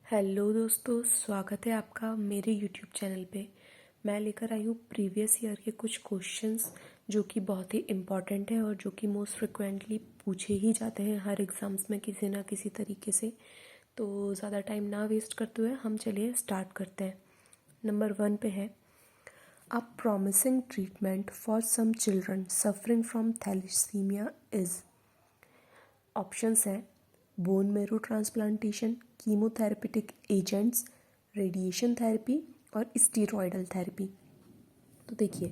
Hello दोस्तों, स्वागत है आपका मेरे यूट्यूब चैनल पे। मैं लेकर आई हूँ प्रीवियस ईयर के कुछ क्वेश्चंस जो कि बहुत ही इम्पॉर्टेंट है और जो कि मोस्ट फ्रिक्वेंटली पूछे ही जाते हैं हर एग्ज़ाम्स में किसी ना किसी तरीके से। तो ज़्यादा टाइम ना वेस्ट करते हुए हम चलिए स्टार्ट करते हैं। नंबर 1 पे है, a promising treatment for some children suffering from thalassaemia is. Options हैं bone marrow transplantation, chemotherapeutic agents, radiation therapy और स्टीरॉयडल थेरेपी। तो देखिए,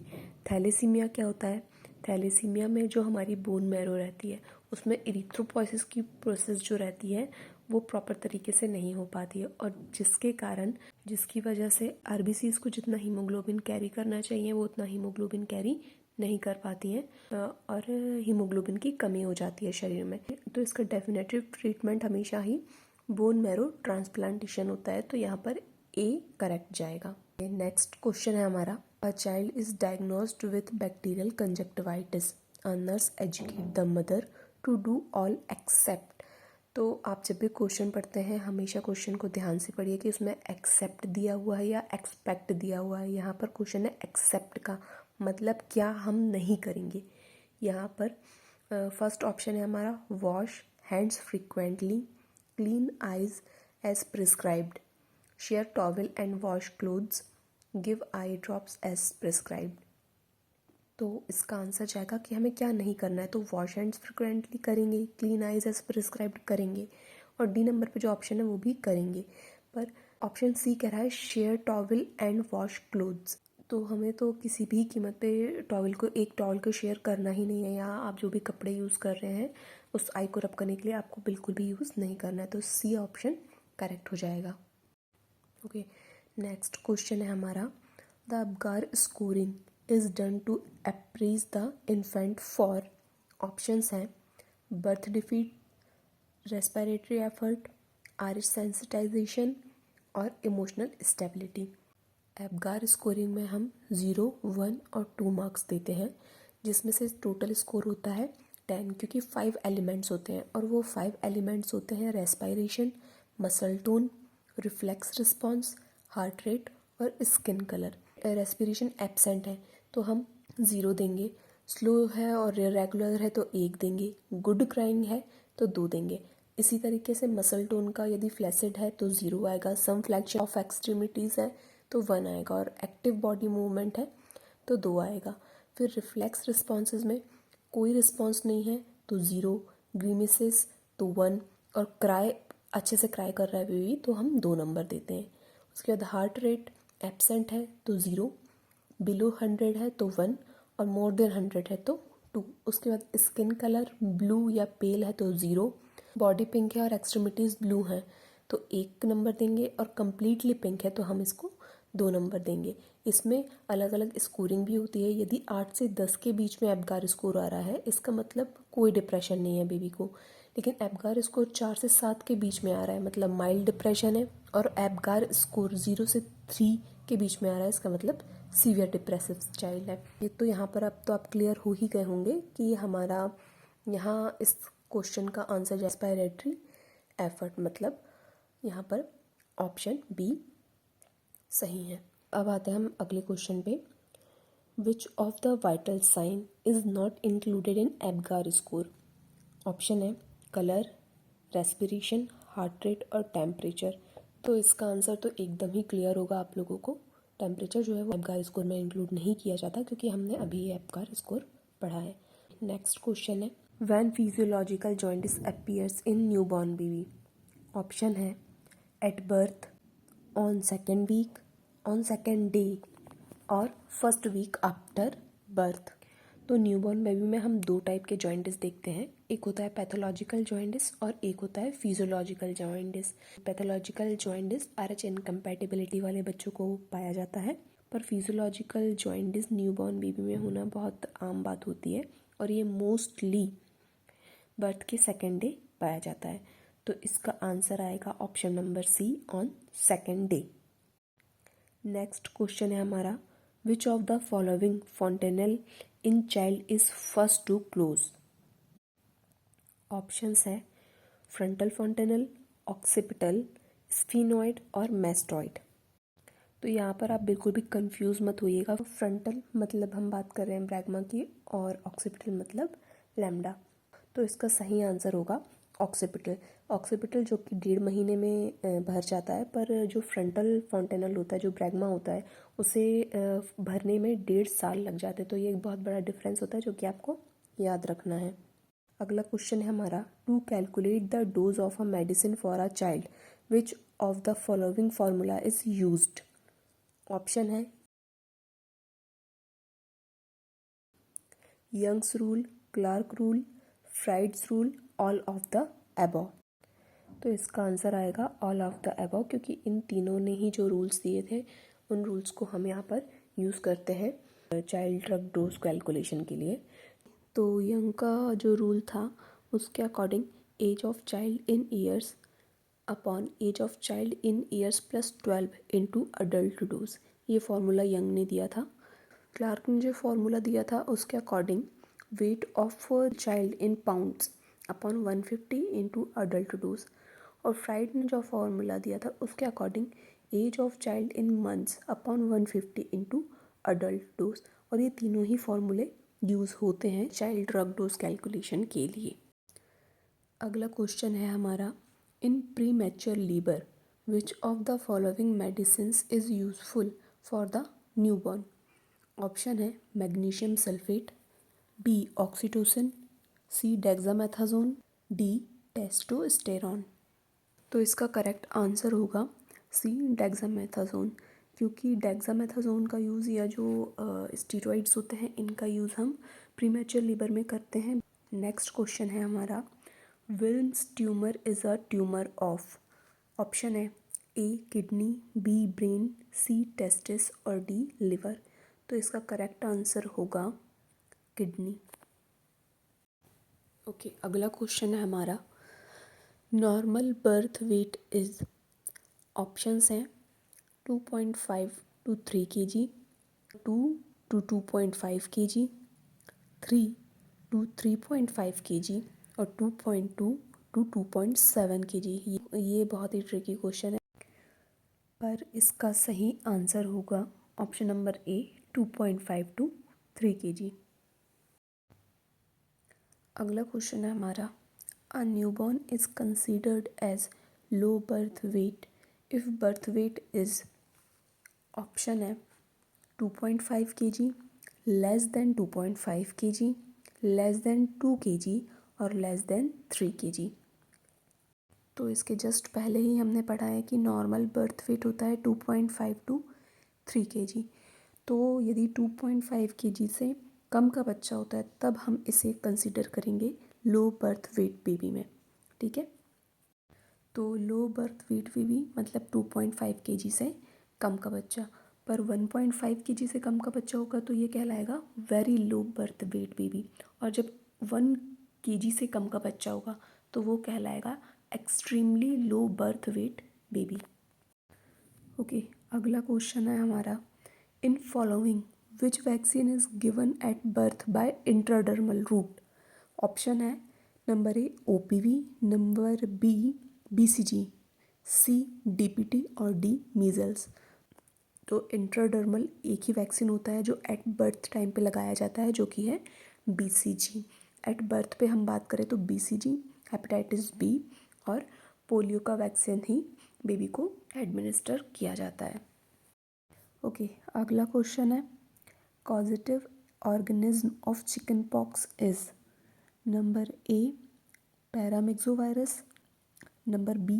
थैलेसीमिया क्या होता है। थैलेसीमिया में जो हमारी बोन मैरो रहती है उसमें इरिथ्रोपोइसिस की प्रोसेस जो रहती है वो प्रॉपर तरीके से नहीं हो पाती है, और जिसकी वजह से आरबीसीज को जितना हीमोग्लोबिन कैरी करना चाहिए वो उतना हीमोग्लोबिन कैरी नहीं कर पाती हैं और हीमोग्लोबिन की कमी हो जाती है शरीर में। तो इसका डेफिनेटिव ट्रीटमेंट हमेशा ही बोन मैरो ट्रांसप्लांटेशन होता है, तो यहाँ पर ए करेक्ट जाएगा। नेक्स्ट क्वेश्चन है हमारा, a child is diagnosed with bacterial conjunctivitis, a nurse educate the mother to do all except. तो आप जब भी क्वेश्चन पढ़ते हैं हमेशा क्वेश्चन को ध्यान से पढ़िए कि उसमें एक्सेप्ट दिया हुआ है या एक्सपेक्ट दिया हुआ है। यहाँ पर क्वेश्चन है एक्सेप्ट का मतलब क्या हम नहीं करेंगे। यहाँ पर फर्स्ट ऑप्शन है हमारा, wash hands frequently, clean eyes as prescribed, share towel and wash cloths, give eye drops as prescribed. तो इसका आंसर जाएगा कि हमें क्या नहीं करना है। तो वॉश हैंड्स फ्रिक्वेंटली करेंगे, क्लीन आइज एज प्रिस्क्राइब्ड करेंगे, और डी नंबर पे जो ऑप्शन है वो भी करेंगे। पर ऑप्शन सी कह रहा है share towel and wash clothes. तो हमें तो किसी भी कीमत पे एक टॉवल को शेयर करना ही नहीं है, या आप जो भी कपड़े यूज़ कर रहे हैं उस आई को रब करने के लिए आपको बिल्कुल भी यूज़ नहीं करना है। तो सी ऑप्शन करेक्ट हो जाएगा। ओके, नेक्स्ट क्वेश्चन है हमारा, the Apgar scoring is done to appraise the infant for. Options हैं बर्थ डिफीट, रेस्पिरेटरी एफर्ट, आरिश सेंसिटाइजेशन और इमोशनल स्टेबिलिटी। एबगार स्कोरिंग में हम 0, 1 और 2 मार्क्स देते हैं, जिसमें से टोटल स्कोर होता है 10, क्योंकि 5 एलिमेंट्स होते हैं और वो 5 एलिमेंट्स होते हैं respiration, muscle tone, reflex response, heart rate और स्किन कलर। रेस्पिरेशन एब्सेंट है तो हम 0 देंगे, स्लो है और रेगुलर है तो 1 देंगे, गुड क्राइंग है तो 2 देंगे। इसी तरीके से मसल टोन का यदि फ्लैसिड है तो 0 आएगा, सम फ्लैक्शन ऑफ एक्सट्रीमिटीज़ है तो 1 आएगा, और एक्टिव बॉडी मूवमेंट है तो 2 आएगा। फिर रिफ्लेक्स रिस्पॉन्सेज में कोई रिस्पॉन्स नहीं है तो 0, ग्रीमिसेस तो 1, और क्राई अच्छे से क्राई कर रहा है बेबी तो हम 2 नंबर देते हैं। उसके बाद हार्ट रेट एब्सेंट है तो 0, बिलो 100 है तो 1, और मोर देन 100 है तो 2। उसके बाद स्किन कलर ब्लू या पेल है तो 0, बॉडी पिंक है और एक्सट्रीमिटीज़ ब्लू हैं तो 1 नंबर देंगे, और कम्प्लीटली पिंक है तो हम इसको 2 नंबर देंगे। इसमें अलग अलग स्कोरिंग भी होती है। यदि 8 से 10 के बीच में एबगार स्कोर आ रहा है इसका मतलब कोई डिप्रेशन नहीं है बेबी को, लेकिन एबगार स्कोर 4 से 7 के बीच में आ रहा है मतलब माइल्ड डिप्रेशन है, और एबगार स्कोर 0 से 3 के बीच में आ रहा है इसका मतलब सीवियर डिप्रेसिव चाइल्ड है। ये तो यहाँ पर अब तो आप क्लियर हो ही गए होंगे कि हमारा यहाँ इस क्वेश्चन का आंसर रेस्पिरेटरी एफर्ट, मतलब यहाँ पर ऑप्शन बी सही है। अब आते हैं हम अगले क्वेश्चन पे, which of the vital sign is not included in Apgar score. Option है कलर, रेस्पिरेशन, हार्ट रेट और टेम्परेचर। तो इसका आंसर तो एकदम ही क्लियर होगा आप लोगों को। टेम्परेचर जो है वो एबगार स्कोर में इंक्लूड नहीं किया जाता क्योंकि हमने अभी एबगार स्कोर पढ़ा है। नेक्स्ट क्वेश्चन है, when physiological jaundice appears in newborn baby. Option है at birth, on second week, on second day और फर्स्ट वीक आफ्टर बर्थ। तो न्यूबॉर्न बेबी में हम 2 टाइप के जॉइंटिस देखते हैं, एक होता है पैथोलॉजिकल जॉइंटिस और एक होता है physiological jaundice. Pathological jaundice RH incompatibility वाले बच्चों को पाया जाता है, पर फिजियोलॉजिकल जॉइंटिस न्यूबॉर्न बेबी में होना बहुत आम बात होती है, और ये मोस्टली बर्थ के सेकेंड डे पाया जाता है। तो इसका आंसर आएगा option number C, on second day. Next question है हमारा, which of the following fontanelle in child is first to close. Options है फ्रंटल फॉन्टेनल, ऑक्सीपिटल, स्फीनॉइड और मैस्टॉइड। तो यहाँ पर आप बिल्कुल भी कंफ्यूज मत होइएगा। फ्रंटल मतलब हम बात कर रहे हैं ब्रैगमा की, और ऑक्सीपिटल मतलब लैम्डा। तो इसका सही आंसर होगा ऑक्सीपिटल। ऑक्सीपिटल जो कि 1.5 महीने में भर जाता है, पर जो फ्रंटल फॉन्टेनल होता है, जो ब्रैगमा होता है, उसे भरने में 1.5 साल लग जाते हैं। तो ये एक बहुत बड़ा डिफरेंस होता है जो कि आपको याद रखना है। अगला क्वेश्चन है हमारा, to calculate the dose of a medicine for a child which of the following formula is used. Option है Young's rule, Clark rule, Fried's rule, all of the above. तो इसका आंसर आएगा ऑल ऑफ द एबव, क्योंकि इन तीनों ने ही जो rules दिए थे उन रूल्स को हम यहाँ पर यूज़ करते हैं चाइल्ड ड्रग डोज कैलकुलेशन के लिए। तो यंग का जो रूल था उसके according age of child in years upon age of child in years plus 12 into adult dose, ये फार्मूला यंग ने दिया था। क्लार्क ने जो फार्मूला दिया था उसके according weight of child in pounds upon 150 into adult dose, और फ्राइड ने जो फार्मूला दिया था उसके according age of child in months upon 150 into adult dose. और ये तीनों ही फार्मूले यूज़ होते हैं चाइल्ड ड्रग डोज कैलकुलेशन के लिए। अगला क्वेश्चन है हमारा, in premature liver which of the following medicines is useful for the newborn. Option है magnesium sulphate, B oxytocin, C dexamethasone, D testosterone. तो इसका करेक्ट आंसर होगा सी डेक्सामेथाजोन, क्योंकि डेक्सामेथाजोन का यूज़ या जो स्टीरॉइड्स होते हैं इनका यूज़ हम प्रीमेच्योर लीवर में करते हैं। नेक्स्ट क्वेश्चन है हमारा, Wilms tumour is a tumour of. Option है ए किडनी, बी ब्रेन, सी टेस्टिस और डी लिवर। तो इसका करेक्ट आंसर होगा किडनी। ओके, अगला क्वेश्चन है हमारा, normal birth weight is. Options हैं 2.5 to 3 kg, 2 to 2.5 kg, 3 to 3.5 kg और 2.2 to 2.7 kg। ये बहुत ही ट्रिकी क्वेश्चन है, पर इसका सही आंसर होगा option number A 2.5 to 3 kg। अगला क्वेश्चन है हमारा, a newborn is considered as low birth weight if birth weight is. Option है 2.5 kg, less than 2.5 kg, less than 2 kg और लेस देन 3 kg। तो इसके जस्ट पहले ही हमने पढ़ा है कि नॉर्मल बर्थ वेट होता है 2.5 to 3 kg। तो यदि 2.5 kg से कम का बच्चा होता है तब हम इसे कंसिडर करेंगे लो बर्थ वेट बेबी में। ठीक है, तो लो बर्थ वेट बेबी मतलब 2.5 kg से कम का बच्चा, पर 1.5 kg से कम का बच्चा होगा तो ये कहलाएगा very low birth weight baby, और जब 1 kg से कम का बच्चा होगा तो वो कहलाएगा extremely low birth weight baby. Okay, अगला क्वेश्चन है हमारा, in following which vaccine is given at birth by intradermal route. Option है number A OPV, number B BCG, C DPT और डी मीजल्स। तो इंट्राडर्मल एक ही वैक्सीन होता है जो एट बर्थ टाइम पे लगाया जाता है, जो कि है बीसीजी। एट बर्थ पे हम बात करें तो बीसीजी, हेपेटाइटिस बी और पोलियो का वैक्सीन ही बेबी को एडमिनिस्टर किया जाता है। ओके, अगला क्वेश्चन है, causative organism of chicken pox is. Number A paramyxovirus, number B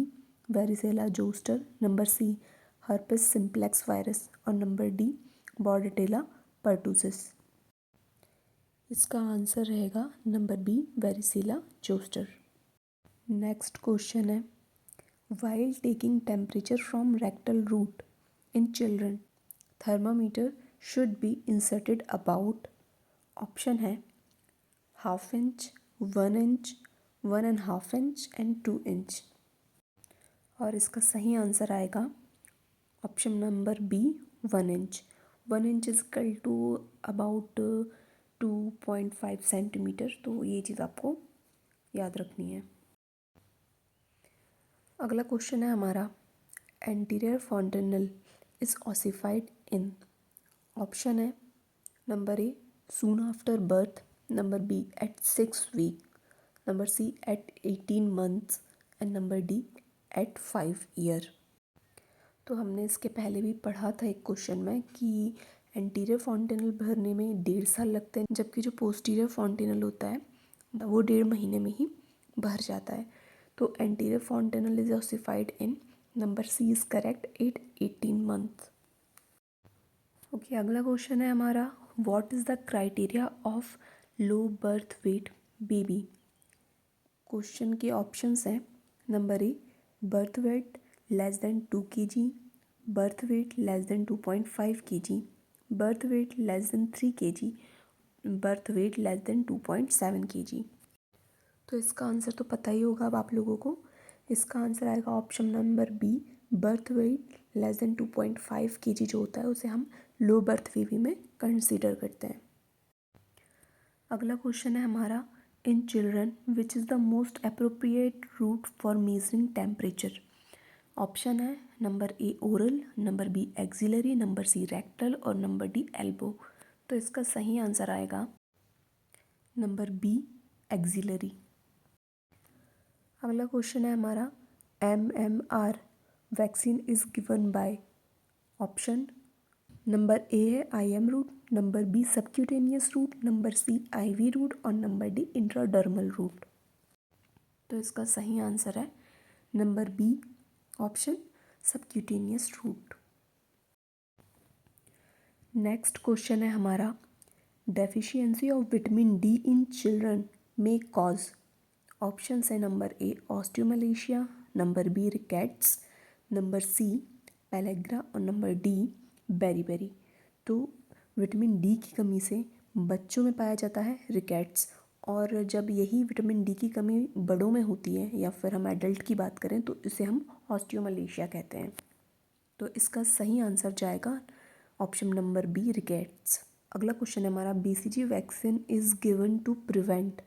varicella zoster, number C herpes simplex virus और नंबर डी बॉर्डेटेला पर्टुसिस। इसका आंसर रहेगा number B varicella zoster. Next question है, while taking temperature from rectal route in children thermometer should be inserted about. Option है 1/2 inch, 1 inch, 1.5 inch and 2 inch. और इसका सही answer आएगा option number B 1 inch. 1 inch is equal to about 2.5 centimetre. तो ये चीज़ आपको याद रखनी है। अगला क्वेश्चन है हमारा, anterior fontanelle is ossified in? Option है number A soon after birth, number B at 6 week, number C at 18 months and number D at 5 year। तो हमने इसके पहले भी पढ़ा था एक क्वेश्चन में कि एंटीरियर fontanelle भरने में 1.5 साल लगते हैं, जबकि जो पोस्टीरियर fontanelle होता है वो 1.5 महीने में ही भर जाता है। तो anterior fontanelle is ossified in, number C is correct, 18 months। Okay, अगला क्वेश्चन है हमारा, what is the criteria of low birth weight baby. Question के ऑप्शंस हैं, number A birth weight less than 2 kg, birth weight less than 2.5 kg, birth weight less than 3 kg, birth weight less than 2.7 kg। तो इसका answer तो पता ही होगा अब आप लोगों को। इसका आंसर आएगा option number B, birth weight less than 2.5 kg जो होता है उसे हम लो बर्थ बेबी में कंसीडर करते हैं। अगला क्वेश्चन है हमारा, in children which is the most appropriate route for measuring temperature. Option है number A oral, number B axillary, number C rectal और नंबर डी एल्बो। तो इसका सही आंसर आएगा नंबर बी एक्सिलरी। अगला क्वेश्चन है हमारा, MMR vaccine is given by. Option number A है IM route, number B subcutaneous route, number C IV route और नंबर डी इंट्राडर्मल रूट। तो इसका सही आंसर है number B option subcutaneous route. Next question है हमारा, deficiency of vitamin D in children में cause. Options है number A osteomalacia, number B rickets, number C pellagra और नंबर डी बेरीबेरी। तो विटामिन डी की कमी से बच्चों में पाया जाता है रिकेट्स, और जब यही विटामिन डी की कमी बड़ों में होती है या फिर हम एडल्ट की बात करें तो इसे हम ऑस्टियोमलेशिया कहते हैं। तो इसका सही आंसर जाएगा ऑप्शन नंबर बी रिकेट्स। अगला क्वेश्चन है हमारा, BCG vaccine is given to prevent.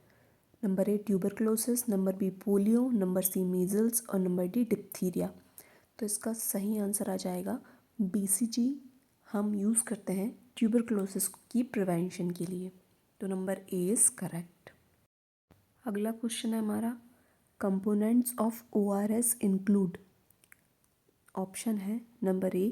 Number A tuberculosis, number B polio, number C measles और नंबर डी डिप्थीरिया। तो इसका सही आंसर आ जाएगा BCG हम यूज़ करते हैं ट्यूबरक्लोसिस की प्रिवेंशन के लिए। तो नंबर ए इज़ करेक्ट। अगला क्वेश्चन है हमारा, components of ORS include. Option है number A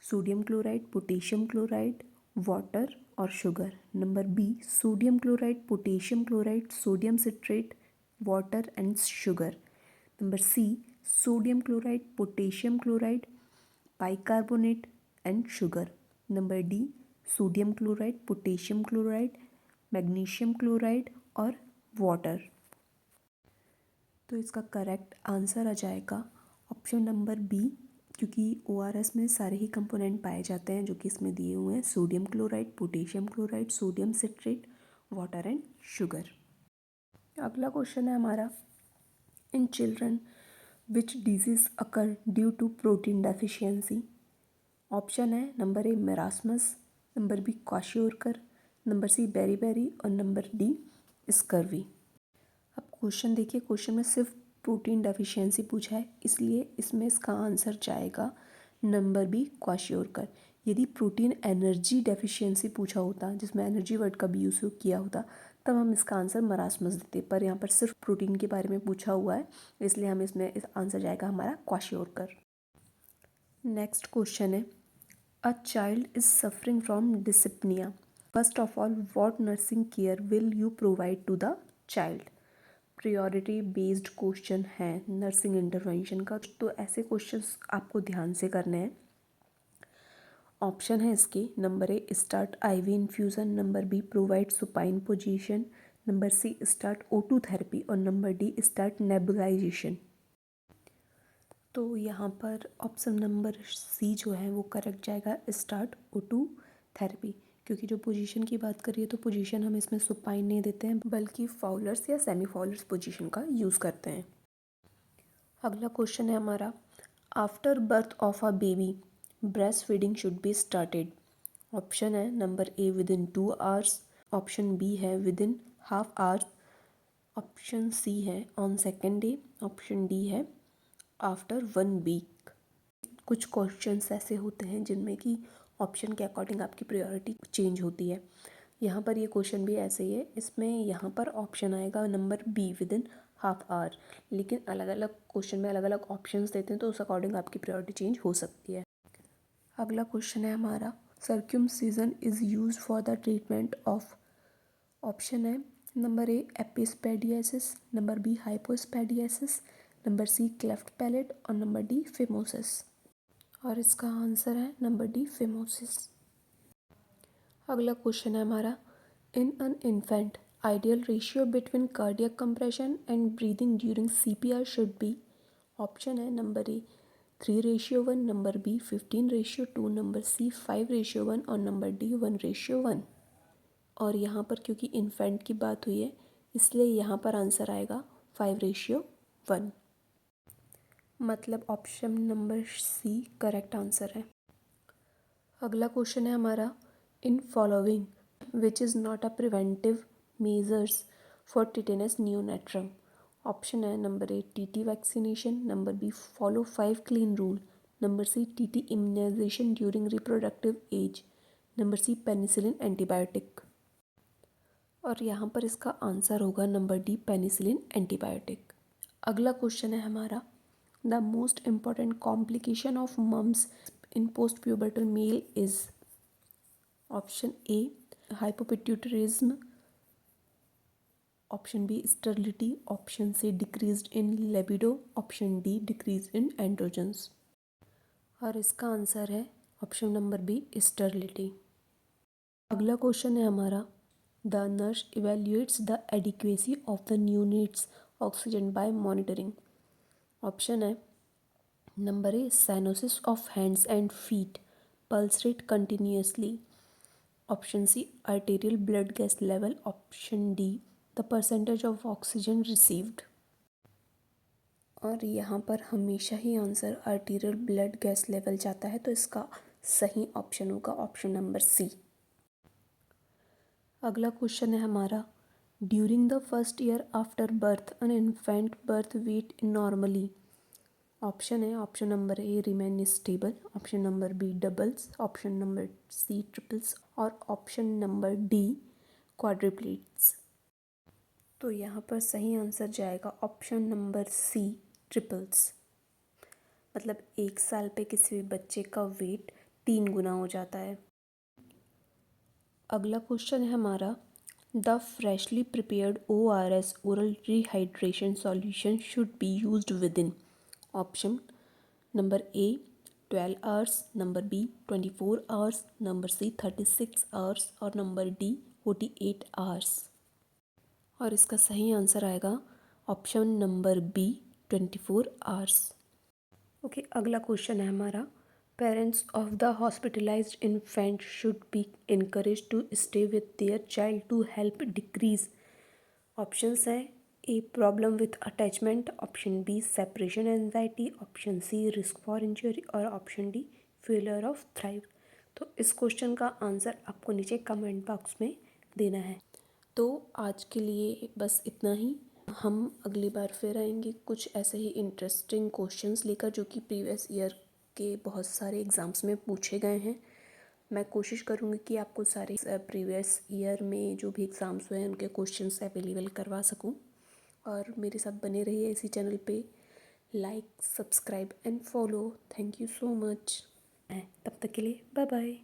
sodium chloride, potassium chloride, water और sugar, number B sodium chloride, potassium chloride, sodium citrate, water and sugar, number C sodium chloride, potassium chloride, bicarbonate and sugar, number D sodium chloride, potassium chloride, magnesium chloride और water. तो इसका correct answer आ जाएगा option number B, क्योंकि ORS में सारे ही component पाए जाते हैं जो कि इसमें दिए हुए हैं, sodium chloride, potassium chloride, sodium citrate, water and sugar. अगला क्वेश्चन है हमारा, in children which disease occur due to protein deficiency. Option है number A marasmus, number B kwashiorkor, number C beriberi और नंबर डी स्कर्वी। अब question देखिए, question में सिर्फ protein deficiency पूछा है, इसलिए इसमें इसका आंसर जाएगा नंबर बी क्वाशियोरकर। यदि प्रोटीन एनर्जी डेफिशिएंसी पूछा होता, जिसमें एनर्जी वर्ड का भी यूज़ किया होता, तब हम इसका आंसर मरासमस देते, पर यहाँ पर सिर्फ प्रोटीन के बारे में पूछा हुआ है, इसलिए हम इसमें इस आंसर जाएगा हमारा क्वाशियोरकर। नेक्स्ट क्वेश्चन है, a child is suffering from dyspnoea. First of all what nursing care will you provide to the child. Priority based question है नर्सिंग इंटरवेंशन का, तो ऐसे क्वेश्चंस आपको ध्यान से करने हैं। ऑप्शन है इसके, number A start IV infusion, number B provide supine position, number C start O2 therapy और नंबर डी स्टार्ट नेबुलाइजेशन। तो यहाँ पर ऑप्शन नंबर सी जो है वो करेक्ट जाएगा, स्टार्ट O2 थेरेपी, क्योंकि जो पोजीशन की बात करिए तो पोजीशन हम इसमें सुपाइन नहीं देते हैं, बल्कि फाउलर्स या सेमी फाउलर्स पोजीशन का यूज़ करते हैं। अगला क्वेश्चन है हमारा, after birth of a baby breast feeding should be started. Option है number A within 2 hours, option B है within half hours, option C है on second day, option D है आफ्टर 1 वीक। कुछ क्वेश्चंस ऐसे होते हैं जिनमें कि ऑप्शन के अकॉर्डिंग आपकी प्रायोरिटी चेंज होती है। यहाँ पर ये क्वेश्चन भी ऐसे ही है। इसमें यहाँ पर ऑप्शन आएगा number be with in half hour, लेकिन अलग अलग क्वेश्चन में अलग अलग ऑप्शंस देते हैं तो उस अकॉर्डिंग आपकी प्रायोरिटी चेंज हो सकती है। अगला क्वेश्चन है हमारा, circumcision is use for the treatment of. Option है number A epispadias, number B hypospadias, number C cleft palate और नंबर डी फिमोसिस। और इसका आंसर है नंबर डी फिमोसिस। अगला क्वेश्चन है हमारा, in an infant ideal ratio between cardiac compression and breathing during CPR should be. Option है number A 3:1, number B 15:2, number C 5:1 और number D 1:1। और यहाँ पर क्योंकि इन्फेंट की बात हुई है इसलिए यहाँ पर आंसर आएगा 5:1, मतलब option number C correct answer है। अगला क्वेश्चन है हमारा, in following which is not a preventive measures for tetanus neonatorum. Option है number A TT vaccination, number B follow 5 clean rule, number C TT immunization during reproductive age, number C penicillin antibiotic. और यहाँ पर इसका answer होगा number D penicillin antibiotic. अगला question है हमारा, the most important complication of mumps in post pubertal male is. Option A hypopituitarism, option B sterility, option C decreased in libido, option D decrease in androgens. और इसका answer है option number B sterility. अगला question है हमारा, the nurse evaluates the adequacy of the neonate's oxygen by monitoring. Option है number A cyanosis of hands and feet, pulse rate continuously, option C arterial blood gas level, option D the percentage of oxygen received. और यहाँ पर हमेशा ही answer arterial blood gas level जाता है, तो इसका सही ऑप्शन होगा ऑप्शन नंबर सी। अगला क्वेश्चन है हमारा, during the first year after birth an infant birth weight normally. Option है option number A remain stable, option number B doubles, option number C triples और ऑप्शन नंबर डी क्वाड्रिप्लेट्स। तो यहाँ पर सही answer जाएगा option number C triples, मतलब 1 साल पे किसी भी बच्चे का वेट 3 गुना हो जाता है। अगला क्वेश्चन है हमारा, the freshly prepared ORS oral rehydration solution should be used within. Option number A 12 hours, number B 24 hours, number C 36 hours और नंबर डी 48 आवर्स। और इसका सही आंसर आएगा option number B 24 hours. Okay, अगला question है हमारा, parents of the hospitalised infant should be encourage to stay with their child to help decrease. Options हैं A problem with attachment, option B separation anxiety, option C risk for injury और option D failure of thrive. तो इस question का answer आपको नीचे comment box में देना है। तो आज के लिए बस इतना ही। हम अगली बार फिर आएंगे कुछ ऐसे ही इंटरेस्टिंग क्वेश्चंस लेकर जो कि प्रीवियस ईयर के बहुत सारे एग्ज़ाम्स में पूछे गए हैं। मैं कोशिश करूँगी कि आपको सारे प्रीवियस ईयर में जो भी एग्ज़ाम्स हुए हैं उनके क्वेश्चंस अवेलेबल करवा सकूँ। और मेरे साथ बने रहिए इसी चैनल पे। Like, subscribe and follow. Thank you so much. तब तक के लिए बाय बाय।